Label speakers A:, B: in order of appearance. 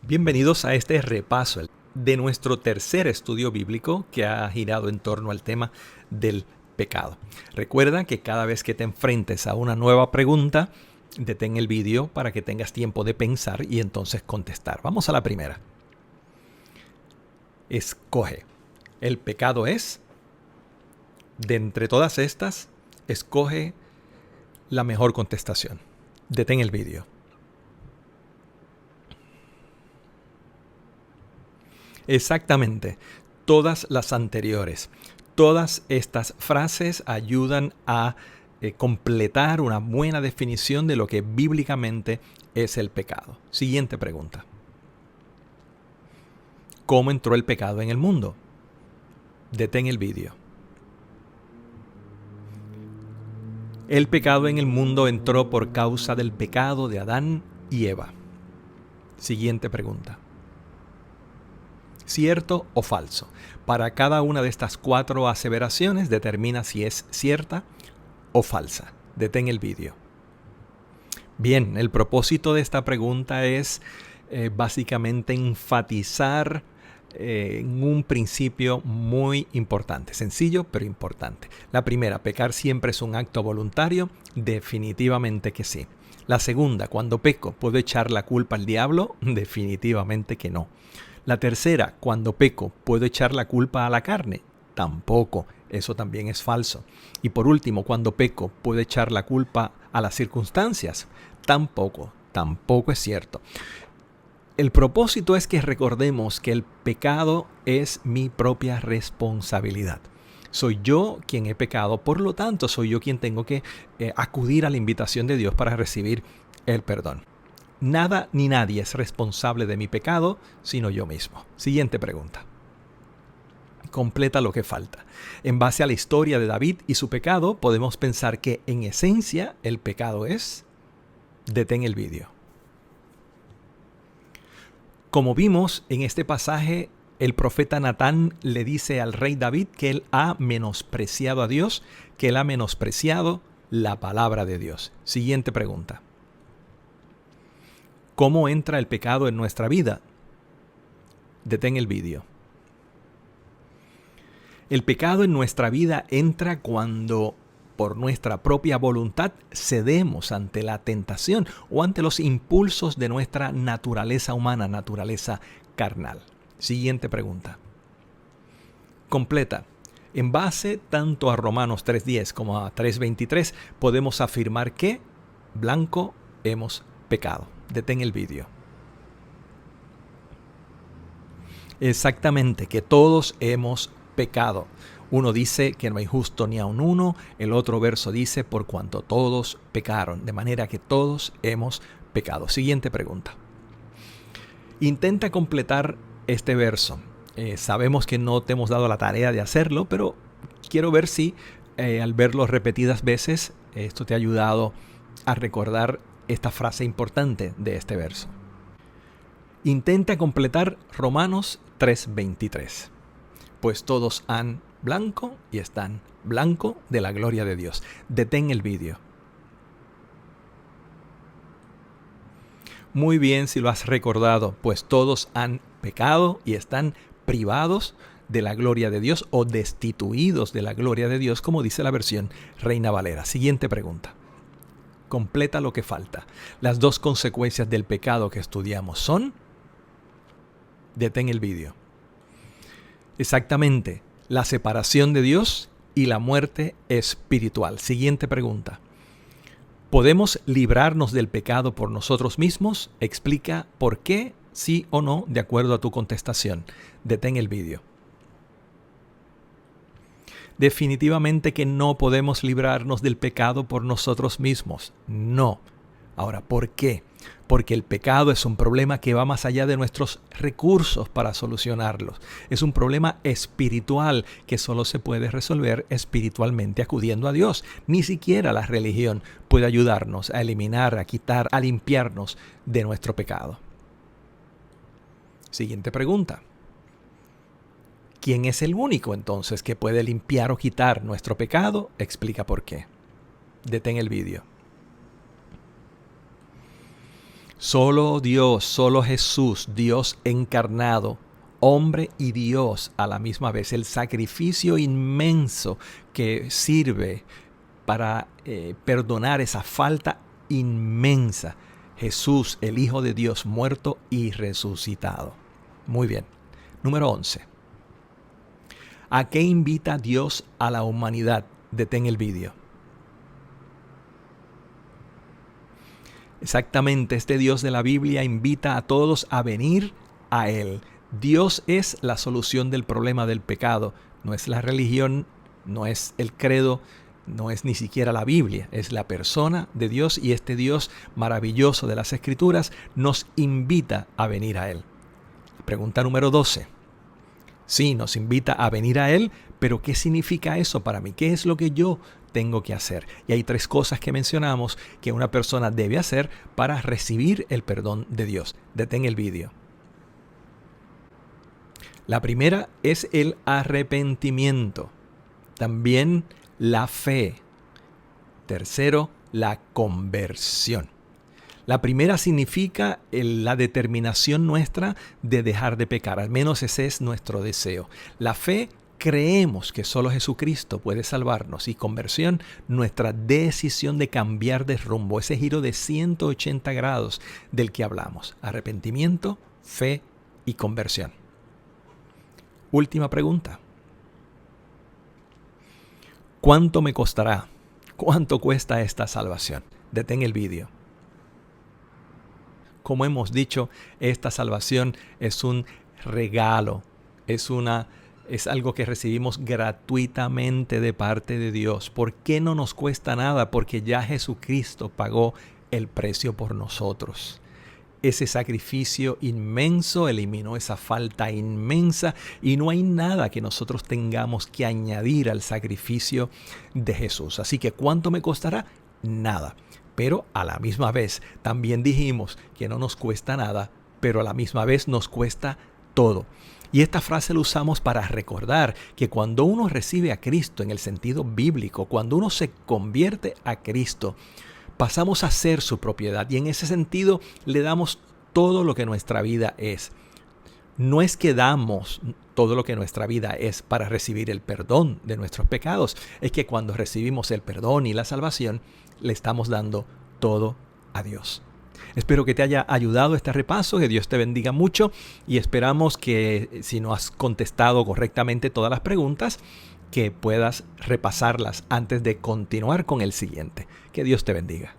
A: Bienvenidos a este repaso de nuestro tercer estudio bíblico que ha girado en torno al tema del pecado. Recuerda que cada vez que te enfrentes a una nueva pregunta, detén el vídeo para que tengas tiempo de pensar y entonces contestar. Vamos a la primera. Escoge. El pecado es, de entre todas estas, escoge la mejor contestación. Detén el vídeo. Exactamente, todas las anteriores. Todas estas frases ayudan a completar una buena definición de lo que bíblicamente es el pecado. Siguiente pregunta. ¿Cómo entró el pecado en el mundo? Detén el vídeo. El pecado en el mundo entró por causa del pecado de Adán y Eva. Siguiente pregunta. ¿Cierto o falso? Para cada una de estas 4 aseveraciones determina si es cierta o falsa. Detén el vídeo. Bien, el propósito de esta pregunta es básicamente enfatizar en un principio muy importante, sencillo pero importante. La primera, pecar siempre es un acto voluntario, definitivamente que sí. La segunda, cuando peco, ¿puedo echar la culpa al diablo? Definitivamente que no. La tercera, cuando peco, ¿puedo echar la culpa a la carne? Tampoco, eso también es falso. Y por último, cuando peco, ¿puedo echar la culpa a las circunstancias? Tampoco es cierto. El propósito es que recordemos que el pecado es mi propia responsabilidad. Soy yo quien he pecado, por lo tanto soy yo quien tengo que acudir a la invitación de Dios para recibir el perdón. Nada ni nadie es responsable de mi pecado, sino yo mismo. Siguiente pregunta. Completa lo que falta. En base a la historia de David y su pecado, podemos pensar que en esencia el pecado es... Detén el vídeo. Como vimos en este pasaje, el profeta Natán le dice al rey David que él ha menospreciado a Dios, que él ha menospreciado la palabra de Dios. Siguiente pregunta. ¿Cómo entra el pecado en nuestra vida? Detén el vídeo. El pecado en nuestra vida entra cuando, por nuestra propia voluntad, cedemos ante la tentación o ante los impulsos de nuestra naturaleza humana, naturaleza carnal. Siguiente pregunta. Completa. En base tanto a Romanos 3:10 como a 3:23, podemos afirmar que, blanco, hemos pecado. Detén el vídeo. Exactamente, que todos hemos pecado. Uno dice que no hay justo ni aun uno, el otro verso dice por cuanto todos pecaron, de manera que todos hemos pecado. Siguiente pregunta. Intenta completar este verso. Sabemos que no te hemos dado la tarea de hacerlo, pero quiero ver si al verlo repetidas veces esto te ha ayudado a recordar esta frase importante de este verso. Intenta completar Romanos 3:23. Pues todos han blanco y están blanco de la gloria de Dios. Detén el vídeo. Muy bien si lo has recordado, pues todos han pecado y están privados de la gloria de Dios o destituidos de la gloria de Dios, como dice la versión Reina Valera. Siguiente pregunta. Completa lo que falta. Las 2 consecuencias del pecado que estudiamos son... Detén el vídeo. Exactamente, la separación de Dios y la muerte espiritual. Siguiente pregunta. ¿Podemos librarnos del pecado por nosotros mismos? Explica por qué, sí o no, de acuerdo a tu contestación. Detén el vídeo. Definitivamente que no podemos librarnos del pecado por nosotros mismos. No. Ahora, ¿por qué? Porque el pecado es un problema que va más allá de nuestros recursos para solucionarlos. Es un problema espiritual que solo se puede resolver espiritualmente acudiendo a Dios. Ni siquiera la religión puede ayudarnos a eliminar, a quitar, a limpiarnos de nuestro pecado. Siguiente pregunta. ¿Quién es el único entonces que puede limpiar o quitar nuestro pecado? Explica por qué. Detén el vídeo. Solo Dios, solo Jesús, Dios encarnado, hombre y Dios a la misma vez. El sacrificio inmenso que sirve para perdonar esa falta inmensa. Jesús, el Hijo de Dios, muerto y resucitado. Muy bien. Número 11. ¿A qué invita Dios a la humanidad? Detén el vídeo. Exactamente, este Dios de la Biblia invita a todos a venir a Él. Dios es la solución del problema del pecado. No es la religión, no es el credo, no es ni siquiera la Biblia. Es la persona de Dios, y este Dios maravilloso de las Escrituras nos invita a venir a Él. Pregunta número 12. Sí, nos invita a venir a Él, pero ¿qué significa eso para mí? ¿Qué es lo que yo tengo que hacer? Y hay 3 cosas que mencionamos que una persona debe hacer para recibir el perdón de Dios. Detén el vídeo. La primera es el arrepentimiento. También la fe. Tercero, la conversión. La primera significa la determinación nuestra de dejar de pecar. Al menos ese es nuestro deseo. La fe, creemos que solo Jesucristo puede salvarnos. Y conversión, nuestra decisión de cambiar de rumbo. Ese giro de 180 grados del que hablamos. Arrepentimiento, fe y conversión. Última pregunta. ¿Cuánto me costará? ¿Cuánto cuesta esta salvación? Detén el vídeo. Como hemos dicho, esta salvación es un regalo, es algo que recibimos gratuitamente de parte de Dios. ¿Por qué no nos cuesta nada? Porque ya Jesucristo pagó el precio por nosotros. Ese sacrificio inmenso eliminó esa falta inmensa, y no hay nada que nosotros tengamos que añadir al sacrificio de Jesús. Así que ¿cuánto me costará? Nada. Pero a la misma vez también dijimos que no nos cuesta nada, pero a la misma vez nos cuesta todo. Y esta frase la usamos para recordar que cuando uno recibe a Cristo en el sentido bíblico, cuando uno se convierte a Cristo, pasamos a ser su propiedad, y en ese sentido le damos todo lo que nuestra vida es. No es que damos todo lo que nuestra vida es para recibir el perdón de nuestros pecados. Es que cuando recibimos el perdón y la salvación, le estamos dando todo a Dios. Espero que te haya ayudado este repaso, que Dios te bendiga mucho, y esperamos que si no has contestado correctamente todas las preguntas, que puedas repasarlas antes de continuar con el siguiente. Que Dios te bendiga.